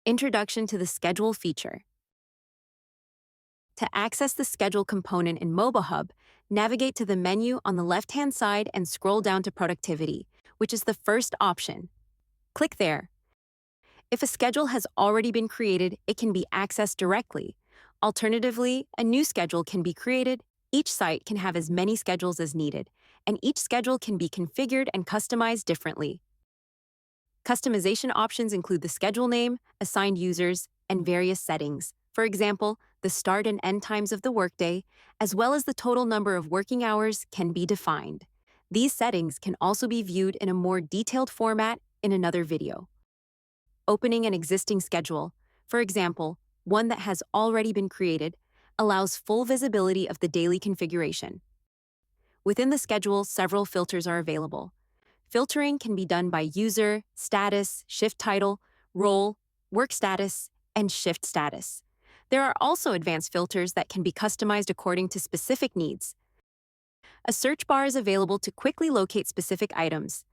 Introduction to the Schedule feature. To access the Schedule component in mobohubb, navigate to the menu on the left-hand side and scroll down to Productivity, which is the first option. Click there. If a schedule has already been created, it can be accessed directly. Alternatively, a new schedule can be created. Each site can have as many schedules as needed, and each schedule can be configured and customized differently. Customization options include the schedule name, assigned users, and various settings. For example, the start and end times of the workday, as well as the total number of working hours, can be defined. These settings can also be viewed in a more detailed format in another video. Opening an existing schedule, for example, one that has already been created, allows full visibility of the daily configuration. Within the schedule, several filters are available. Filtering can be done by user, status, shift title, role, work status, and shift status. There are also advanced filters that can be customized according to specific needs. A search bar is available to quickly locate specific items.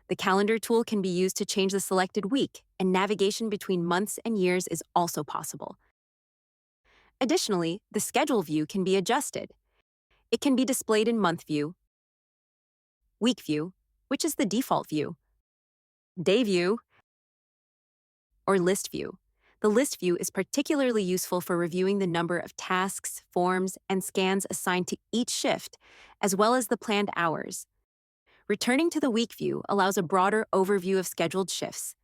The calendar tool can be used to change the selected week, and navigation between months and years is also possible. Additionally, the schedule view can be adjusted. It can be displayed in month view, week view, which is the default view, day view, or list view. The list view is particularly useful for reviewing the number of tasks, forms, and scans assigned to each shift, as well as the planned hours. Returning to the week view allows a broader overview of scheduled shifts.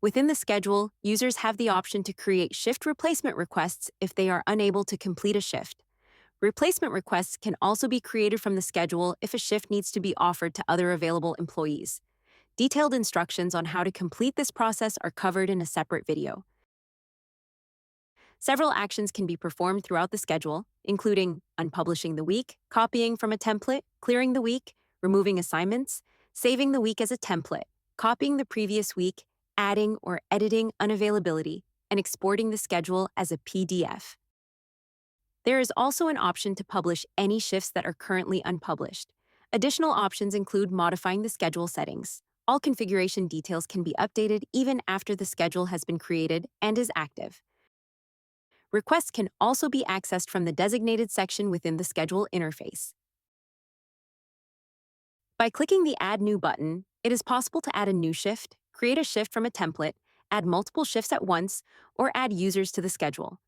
Within the schedule, users have the option to create shift replacement requests if they are unable to complete a shift. Replacement requests can also be created from the schedule if a shift needs to be offered to other available employees. Detailed instructions on how to complete this process are covered in a separate video. Several actions can be performed throughout the schedule, including unpublishing the week, copying from a template, clearing the week, removing assignments, saving the week as a template, copying the previous week, adding or editing unavailability, and exporting the schedule as a PDF. There is also an option to publish any shifts that are currently unpublished. Additional options include modifying the schedule settings. All configuration details can be updated even after the schedule has been created and is active. Requests can also be accessed from the designated section within the schedule interface. By clicking the Add New button, it is possible to add a new shift, create a shift from a template, add multiple shifts at once, or add users to the schedule.